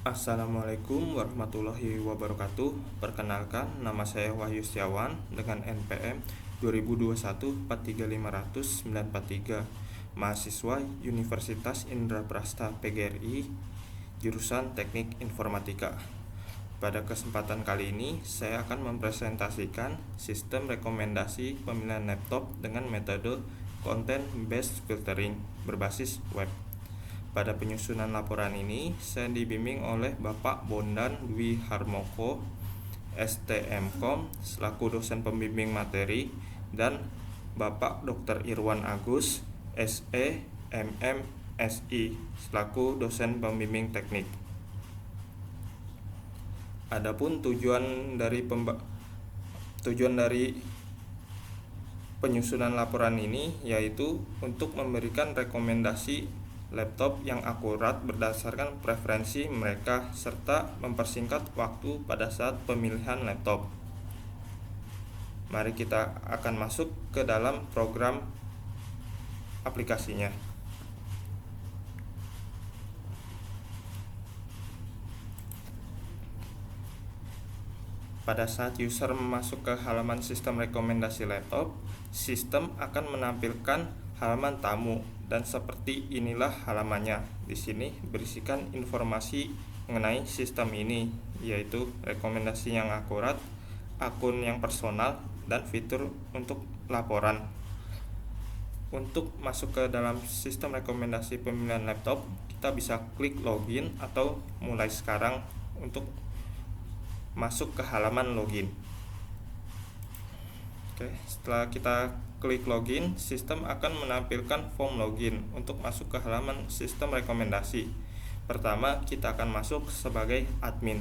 Assalamualaikum warahmatullahi wabarakatuh. Perkenalkan, nama saya Wahyu Setiawan dengan NPM 2021 43500 mahasiswa Universitas Indraprasta PGRI, jurusan Teknik Informatika. Pada kesempatan kali ini, saya akan mempresentasikan sistem rekomendasi pemilihan laptop dengan metode Content Based Filtering berbasis web. Pada penyusunan laporan ini, saya dibimbing oleh Bapak Bondan Dwi Harmoko, STMkom, selaku dosen pembimbing materi, dan Bapak Dr. Irwan Agus, SE, MM, SI, selaku dosen pembimbing teknik. Adapun tujuan dari penyusunan laporan ini yaitu untuk memberikan rekomendasi laptop yang akurat berdasarkan preferensi mereka serta mempersingkat waktu pada saat pemilihan laptop. Mari kita akan masuk ke dalam program aplikasinya. Pada saat user masuk ke halaman sistem rekomendasi laptop, sistem akan menampilkan halaman tamu dan seperti inilah halamannya. Di sini berisikan informasi mengenai sistem ini, yaitu rekomendasi yang akurat, akun yang personal, dan fitur untuk laporan. Untuk masuk ke dalam sistem rekomendasi pemilihan laptop, kita bisa klik login atau mulai sekarang untuk masuk ke halaman login. Setelah kita klik login, sistem akan menampilkan form login untuk masuk ke halaman sistem rekomendasi. Pertama, kita akan masuk sebagai admin.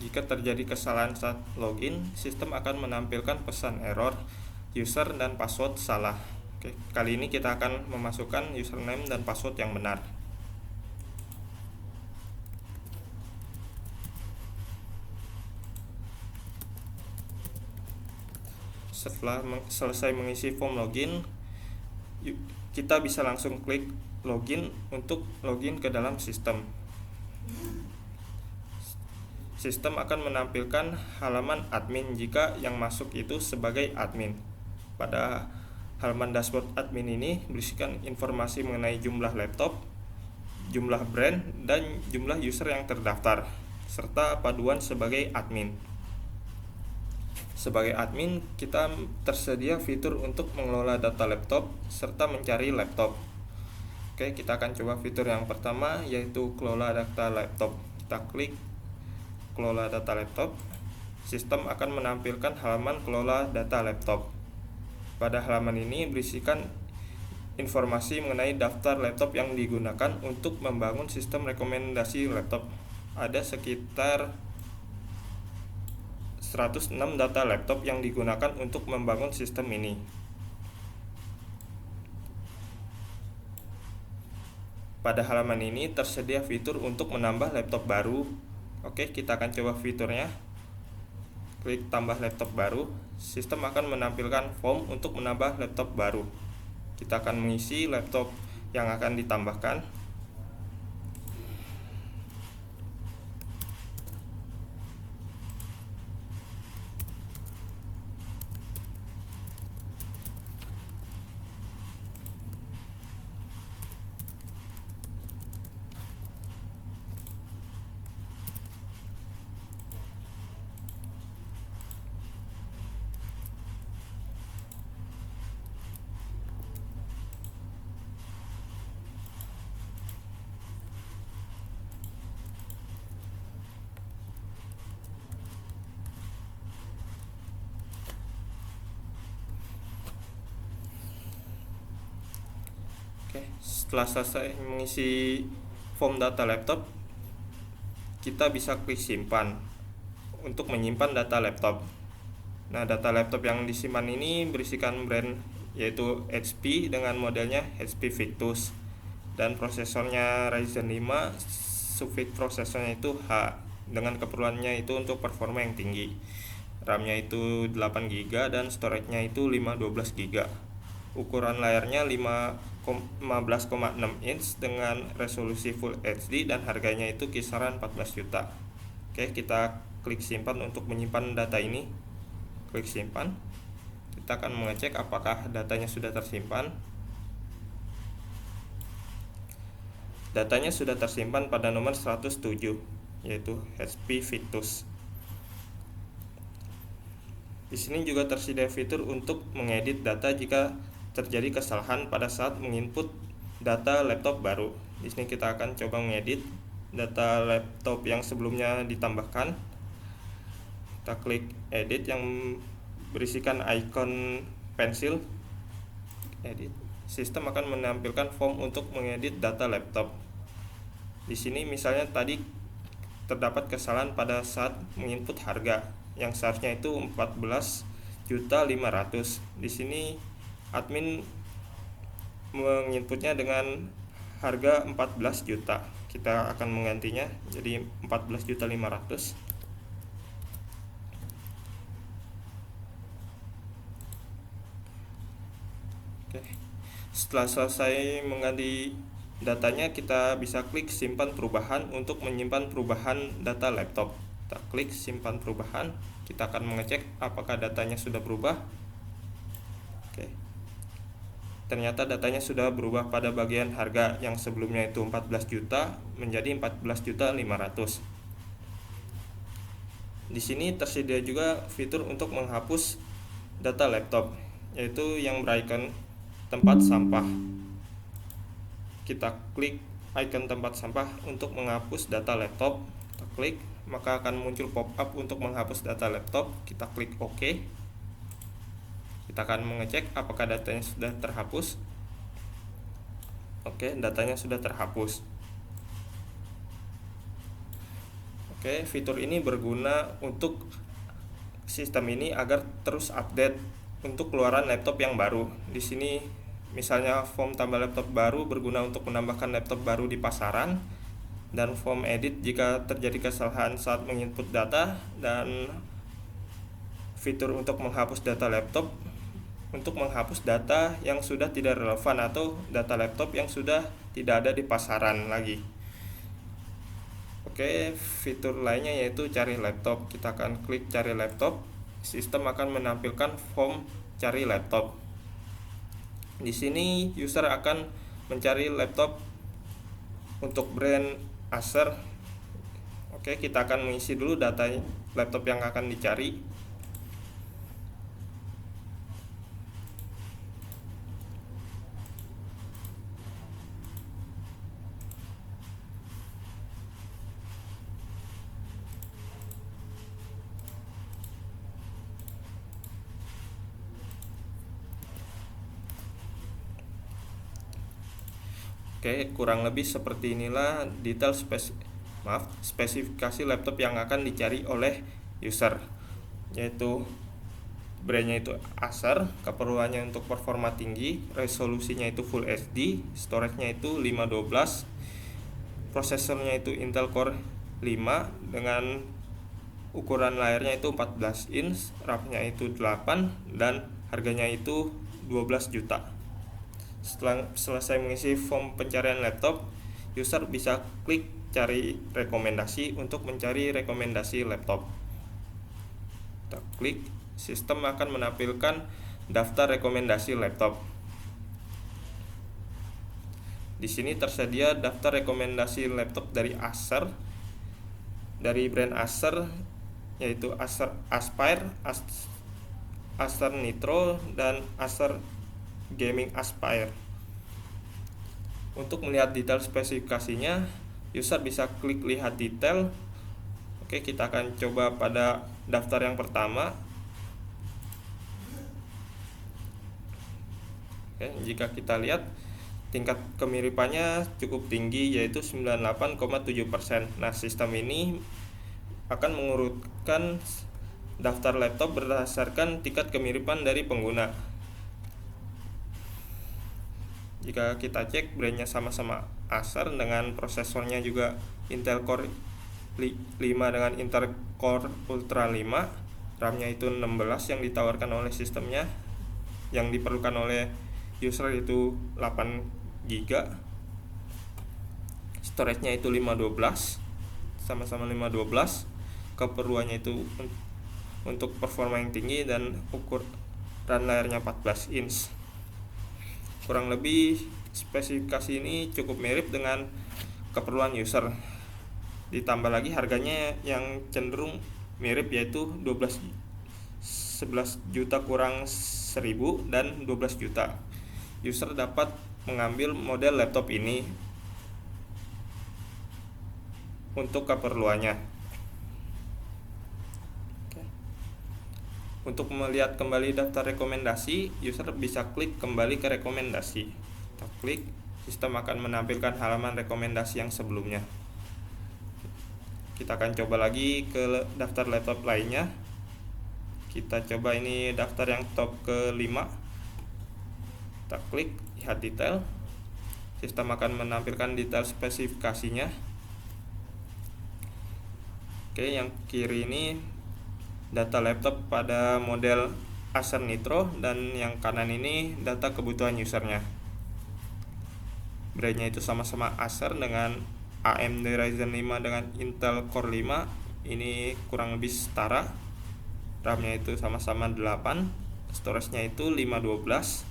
Jika terjadi kesalahan saat login, sistem akan menampilkan pesan error, user dan password salah. Kali ini kita akan memasukkan username dan password yang benar. Setelah selesai mengisi form login, kita bisa langsung klik login untuk login ke dalam sistem. Sistem akan menampilkan halaman admin jika yang masuk itu sebagai admin. Pada halaman dashboard admin ini berisikan informasi mengenai jumlah laptop, jumlah brand, dan jumlah user yang terdaftar, serta paduan sebagai admin. Sebagai admin, kita tersedia fitur untuk mengelola data laptop serta mencari laptop. Kita akan coba fitur yang pertama, yaitu kelola data laptop. Kita klik kelola data laptop. Sistem akan menampilkan halaman kelola data laptop. Pada halaman ini berisikan informasi mengenai daftar laptop yang digunakan untuk membangun sistem rekomendasi laptop. Ada sekitar 106 data laptop yang digunakan untuk membangun sistem ini. Pada halaman ini tersedia fitur untuk menambah laptop baru. Kita akan coba fiturnya. Klik tambah laptop baru. Sistem akan menampilkan form untuk menambah laptop baru. Kita akan mengisi laptop yang akan ditambahkan. Setelah selesai mengisi form data laptop, kita bisa klik simpan untuk menyimpan data laptop. Data laptop yang disimpan ini berisikan brand yaitu HP dengan modelnya HP Victus dan prosesornya Ryzen 5, suffix prosesornya itu H dengan keperluannya itu untuk performa yang tinggi. RAM-nya itu 8 GB dan storage-nya itu 512 GB. Ukuran layarnya 15,6 inch dengan resolusi Full HD dan harganya itu kisaran 14 juta. Oke, kita klik simpan untuk menyimpan data ini. Klik simpan. Kita akan mengecek apakah datanya sudah tersimpan. Datanya sudah tersimpan pada nomor 107, yaitu HP Victus. Di sini juga tersedia fitur untuk mengedit data jika terjadi kesalahan pada saat menginput data laptop baru. Di sini kita akan coba mengedit data laptop yang sebelumnya ditambahkan. Kita klik edit yang berisikan icon pensil. Edit. Sistem akan menampilkan form untuk mengedit data laptop. Di sini misalnya tadi terdapat kesalahan pada saat menginput harga yang seharusnya itu 14.500.000. Di sini admin menginputnya dengan harga 14 juta. Kita akan menggantinya jadi 14.500.000. Oke. Setelah selesai mengganti datanya, kita bisa klik simpan perubahan untuk menyimpan perubahan data laptop. Kita klik simpan perubahan. Kita akan mengecek apakah datanya sudah berubah. Oke. Ternyata datanya sudah berubah pada bagian harga yang sebelumnya itu 14 juta menjadi 14.500.000. Di sini tersedia juga fitur untuk menghapus data laptop, yaitu yang berikon tempat sampah. Kita klik icon tempat sampah untuk menghapus data laptop. Kita klik, maka akan muncul pop-up untuk menghapus data laptop. Kita klik OK. Kita akan mengecek apakah datanya sudah terhapus. Oke, datanya sudah terhapus. Oke, fitur ini berguna untuk sistem ini agar terus update untuk keluaran laptop yang baru. Di sini misalnya form tambah laptop baru berguna untuk menambahkan laptop baru di pasaran, dan form edit jika terjadi kesalahan saat menginput data, dan fitur untuk menghapus data laptop untuk menghapus data yang sudah tidak relevan atau data laptop yang sudah tidak ada di pasaran lagi. Oke, fitur lainnya yaitu cari laptop. Kita akan klik cari laptop. Sistem akan menampilkan form cari laptop. Di sini user akan mencari laptop untuk brand Acer. Oke, kita akan mengisi dulu data laptop yang akan dicari. Oke, kurang lebih seperti inilah detail spesifikasi laptop yang akan dicari oleh user, yaitu brandnya itu Acer, keperluannya untuk performa tinggi, resolusinya itu Full HD, storage-nya itu 512, prosesornya itu Intel Core 5 dengan ukuran layarnya itu 14 inch, RAM-nya itu 8 dan harganya itu 12 juta. Setelah selesai mengisi form pencarian laptop, user bisa klik cari rekomendasi untuk mencari rekomendasi laptop. Kita klik, sistem akan menampilkan daftar rekomendasi laptop. Di sini tersedia daftar rekomendasi laptop dari Acer, dari brand Acer, yaitu Acer Aspire, Acer Nitro, dan Acer Gaming Aspire. Untuk melihat detail spesifikasinya, user bisa klik lihat detail. Oke, kita akan coba pada daftar yang pertama. Oke, jika kita lihat tingkat kemiripannya cukup tinggi, yaitu 98,7%. Nah, sistem ini akan mengurutkan daftar laptop berdasarkan tingkat kemiripan dari pengguna. Jika kita cek brandnya sama-sama Acer dengan prosesornya juga Intel Core 5 dengan Intel Core Ultra 5, RAM-nya itu 16 yang ditawarkan oleh sistemnya. Yang diperlukan oleh user itu 8 GB. Storage-nya itu 512, sama-sama 512. Keperluannya itu untuk performa yang tinggi dan ukuran layarnya 14 inch. Kurang lebih spesifikasi ini cukup mirip dengan keperluan user. Ditambah lagi harganya yang cenderung mirip, yaitu 11 juta kurang 1000 dan 12 juta. User dapat mengambil model laptop ini untuk keperluannya. Untuk melihat kembali daftar rekomendasi, user bisa klik kembali ke rekomendasi. Kita klik, sistem akan menampilkan halaman rekomendasi yang sebelumnya. Kita akan coba lagi ke daftar laptop lainnya. Kita coba ini daftar yang top ke-5. Kita klik, lihat detail. Sistem akan menampilkan detail spesifikasinya. Oke, yang kiri ini data laptop pada model Acer Nitro, dan yang kanan ini data kebutuhan usernya. Brandnya itu sama-sama Acer dengan AMD Ryzen 5 dengan Intel Core 5. Ini kurang lebih setara. RAM-nya itu sama-sama 8, storage-nya itu 512.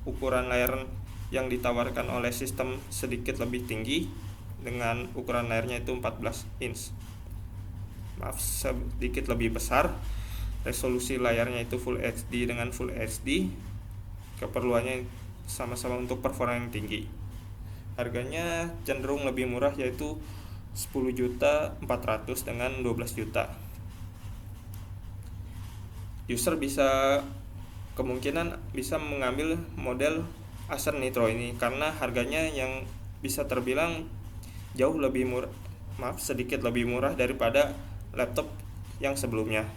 Ukuran layar yang ditawarkan oleh sistem sedikit lebih tinggi dengan ukuran layarnya itu 14 inch. Sedikit lebih besar. Resolusi layarnya itu Full HD dengan Full HD. Keperluannya sama-sama untuk performa yang tinggi. Harganya cenderung lebih murah, yaitu 10.400.000 dengan 12 juta. User bisa kemungkinan bisa mengambil model Acer Nitro ini karena harganya yang bisa terbilang jauh lebih murah, sedikit lebih murah daripada laptop yang sebelumnya.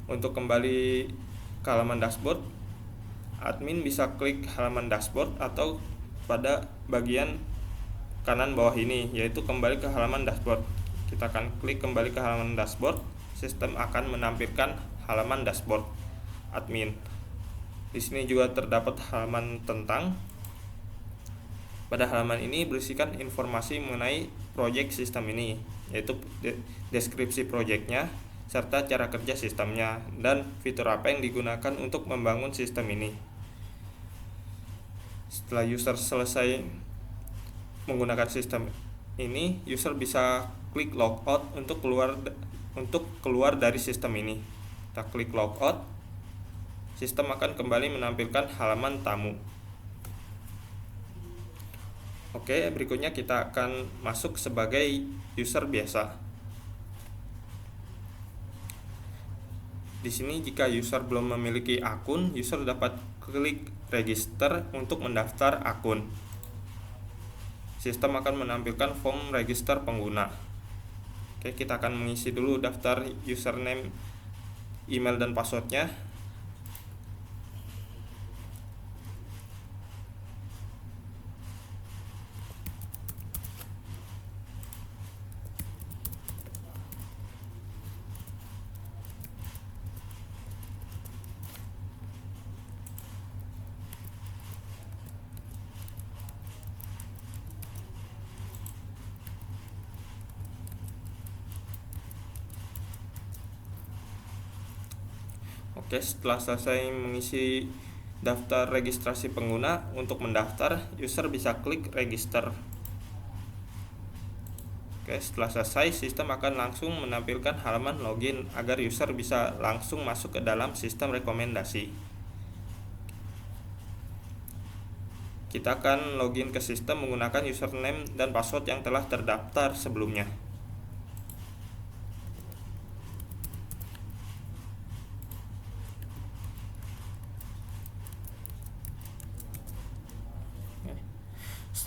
Untuk kembali ke halaman dashboard, admin bisa klik halaman dashboard atau pada bagian kanan bawah ini, yaitu kembali ke halaman dashboard. Kita akan klik kembali ke halaman dashboard. Sistem akan menampilkan halaman dashboard admin. Di sini juga terdapat halaman tentang. Pada halaman ini berisikan informasi mengenai proyek sistem ini, yaitu deskripsi proyeknya, serta cara kerja sistemnya, dan fitur apa yang digunakan untuk membangun sistem ini. Setelah user selesai menggunakan sistem ini, user bisa klik logout untuk keluar dari sistem ini. Kita klik logout, sistem akan kembali menampilkan halaman tamu. Oke, berikutnya kita akan masuk sebagai user biasa. Di sini jika user belum memiliki akun, user dapat klik register untuk mendaftar akun. Sistem akan menampilkan form register pengguna. Oke, kita akan mengisi dulu daftar username, email, dan passwordnya. Oke, setelah selesai mengisi daftar registrasi pengguna, untuk mendaftar, user bisa klik register. Oke, setelah selesai, sistem akan langsung menampilkan halaman login agar user bisa langsung masuk ke dalam sistem rekomendasi. Kita akan login ke sistem menggunakan username dan password yang telah terdaftar sebelumnya.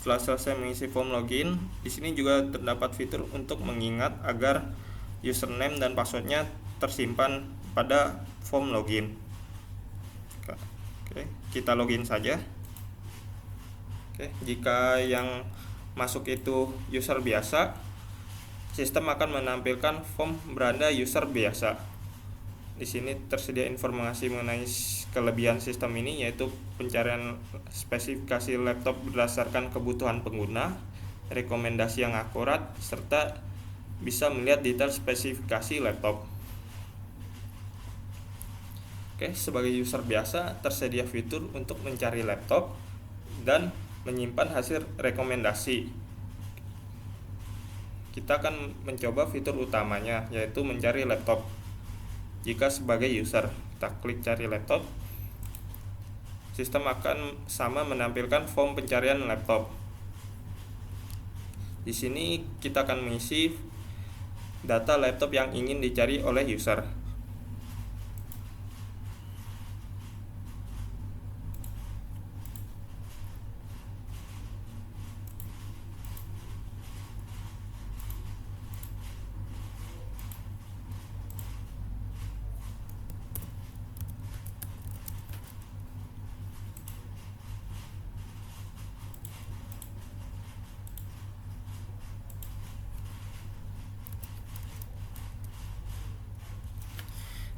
Setelah selesai mengisi form login, di sini juga terdapat fitur untuk mengingat agar username dan passwordnya tersimpan pada form login. Oke, kita login saja. Oke, jika yang masuk itu user biasa, sistem akan menampilkan form beranda user biasa. Di sini tersedia informasi mengenai kelebihan sistem ini, yaitu pencarian spesifikasi laptop berdasarkan kebutuhan pengguna, rekomendasi yang akurat, serta bisa melihat detail spesifikasi laptop. Sebagai user biasa, tersedia fitur untuk mencari laptop dan menyimpan hasil rekomendasi. Kita akan mencoba fitur utamanya, yaitu mencari laptop. Jika sebagai user, kita klik cari laptop, sistem akan sama menampilkan form pencarian laptop. Di sini kita akan mengisi data laptop yang ingin dicari oleh user.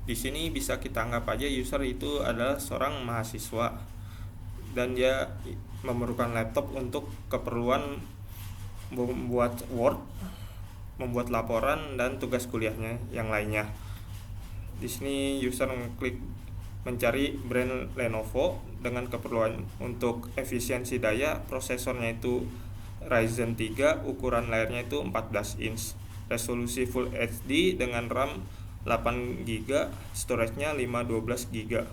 Di sini bisa kita anggap aja user itu adalah seorang mahasiswa dan dia memerlukan laptop untuk keperluan membuat Word, membuat laporan dan tugas kuliahnya yang lainnya. Di sini user mengklik mencari brand Lenovo dengan keperluan untuk efisiensi daya, prosesornya itu Ryzen 3, ukuran layarnya itu 14 inch, resolusi Full HD dengan RAM 8GB, storage-nya 512GB.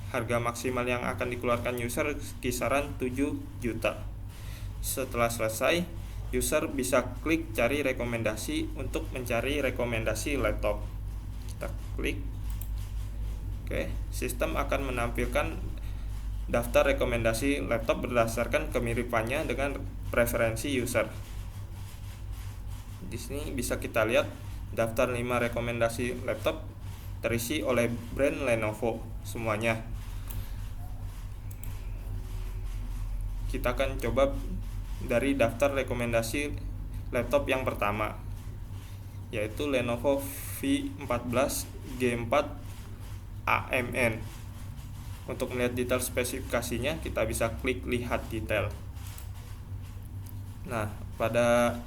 Harga maksimal yang akan dikeluarkan user kisaran 7 juta. Setelah selesai, user bisa klik cari rekomendasi untuk mencari rekomendasi laptop. Kita klik. Sistem akan menampilkan daftar rekomendasi laptop berdasarkan kemiripannya dengan preferensi user. Di sini bisa kita lihat daftar 5 rekomendasi laptop terisi oleh brand Lenovo semuanya. Kita akan coba dari daftar rekomendasi laptop yang pertama, yaitu Lenovo V14 G4 AMN. Untuk melihat detail spesifikasinya, kita bisa klik lihat detail. Nah, pada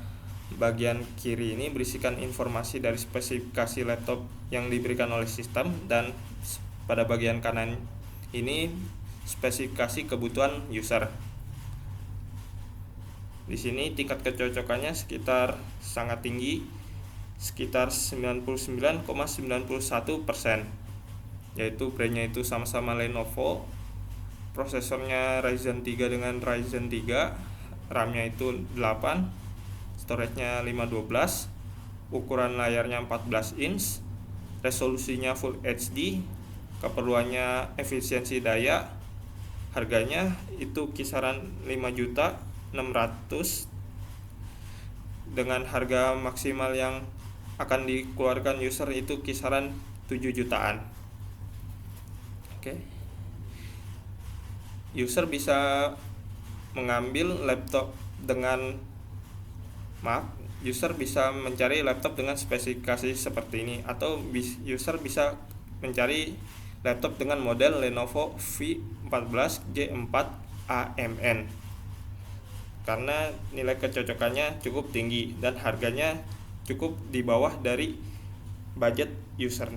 bagian kiri ini berisikan informasi dari spesifikasi laptop yang diberikan oleh sistem, dan pada bagian kanan ini spesifikasi kebutuhan user. Di sini tingkat kecocokannya sangat tinggi, sekitar 99,91%, yaitu brandnya itu sama-sama Lenovo, prosesornya Ryzen 3 dengan Ryzen 3, RAM-nya itu 8, storage-nya 512, ukuran layarnya 14 inch, resolusinya Full HD, keperluannya efisiensi daya, harganya itu kisaran 5.600.000 dengan harga maksimal yang akan dikeluarkan user itu kisaran 7 jutaan. User bisa mengambil laptop user bisa mencari laptop dengan spesifikasi seperti ini, atau user bisa mencari laptop dengan model Lenovo V14 G4 AMN karena nilai kecocokannya cukup tinggi dan harganya cukup di bawah dari budget user.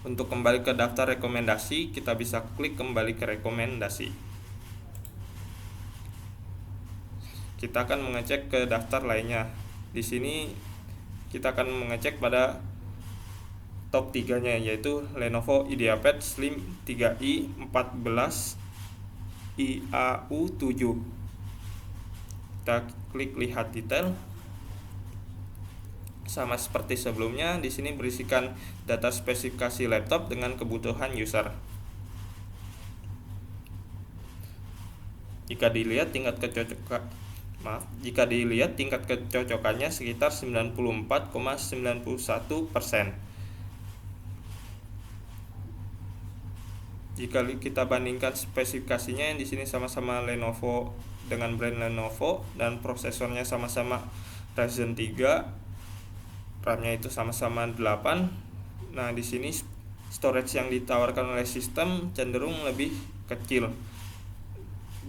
Untuk kembali ke daftar rekomendasi, kita bisa klik kembali ke rekomendasi. Kita akan mengecek ke daftar lainnya. Di sini kita akan mengecek pada top 3-nya, yaitu Lenovo IdeaPad Slim 3i 14 IAU7. Kita klik lihat detail. Sama seperti sebelumnya, di sini berisikan data spesifikasi laptop dengan kebutuhan user. Jika dilihat tingkat kecocokannya sekitar 94,91%. Jika kita bandingkan spesifikasinya, di sini sama-sama Lenovo dengan brand Lenovo dan prosesornya sama-sama Ryzen 3, RAM-nya itu sama-sama 8. Nah, di sini storage yang ditawarkan oleh sistem cenderung lebih kecil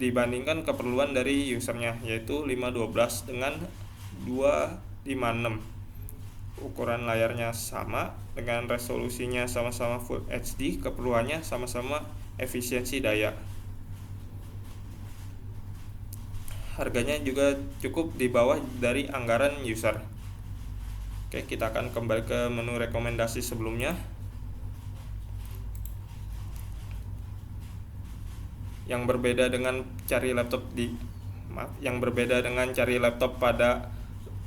dibandingkan keperluan dari usernya, yaitu 512 dengan 256. Ukuran layarnya sama dengan resolusinya sama-sama Full HD, keperluannya sama-sama efisiensi daya. Harganya juga cukup di bawah dari anggaran user. Oke, kita akan kembali ke menu rekomendasi sebelumnya. Yang berbeda dengan cari laptop pada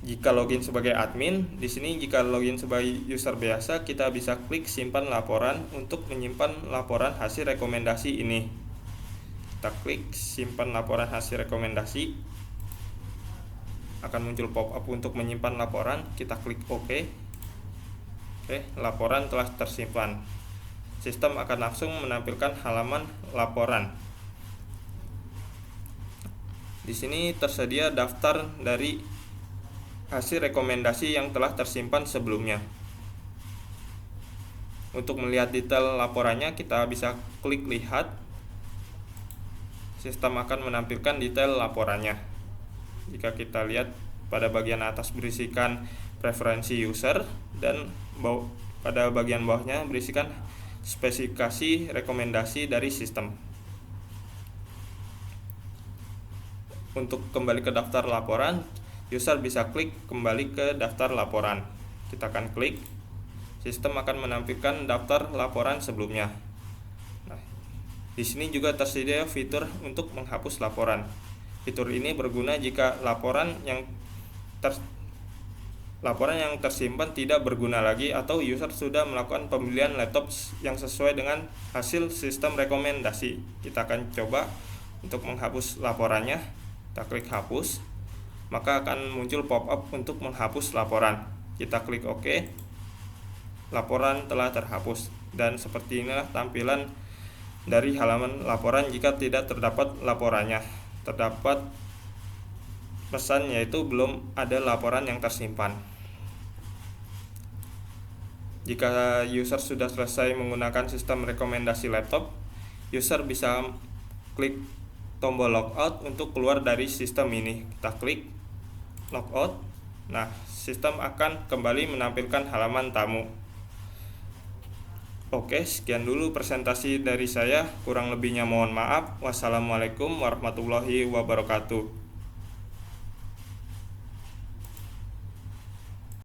jika login sebagai admin, di sini jika login sebagai user biasa, kita bisa klik simpan laporan untuk menyimpan laporan hasil rekomendasi ini. Kita klik simpan laporan hasil rekomendasi, akan muncul pop-up untuk menyimpan laporan. Kita klik OK. Oke, laporan telah tersimpan. Sistem akan langsung menampilkan halaman laporan. Di sini tersedia daftar dari hasil rekomendasi yang telah tersimpan sebelumnya. Untuk melihat detail laporannya, kita bisa klik lihat. Sistem akan menampilkan detail laporannya. Jika kita lihat, pada bagian atas berisikan preferensi user, dan pada bagian bawahnya berisikan spesifikasi rekomendasi dari sistem. Untuk kembali ke daftar laporan, user bisa klik kembali ke daftar laporan. Kita akan klik. Sistem akan menampilkan daftar laporan sebelumnya. Nah, di sini juga tersedia fitur untuk menghapus laporan. Fitur ini berguna jika laporan yang tersimpan tidak berguna lagi, atau user sudah melakukan pembelian laptop yang sesuai dengan hasil sistem rekomendasi. Kita akan coba untuk menghapus laporannya. Kita klik hapus, maka akan muncul pop-up untuk menghapus laporan. Kita klik OK. Laporan telah terhapus, dan seperti inilah tampilan dari halaman laporan jika tidak terdapat laporannya. Terdapat pesan, yaitu belum ada laporan yang tersimpan. Jika user sudah selesai menggunakan sistem rekomendasi laptop, user bisa klik tombol logout untuk keluar dari sistem ini. Kita klik logout. Nah, sistem akan kembali menampilkan halaman tamu. Oke, sekian dulu presentasi dari saya. Kurang lebihnya mohon maaf. Wassalamualaikum warahmatullahi wabarakatuh.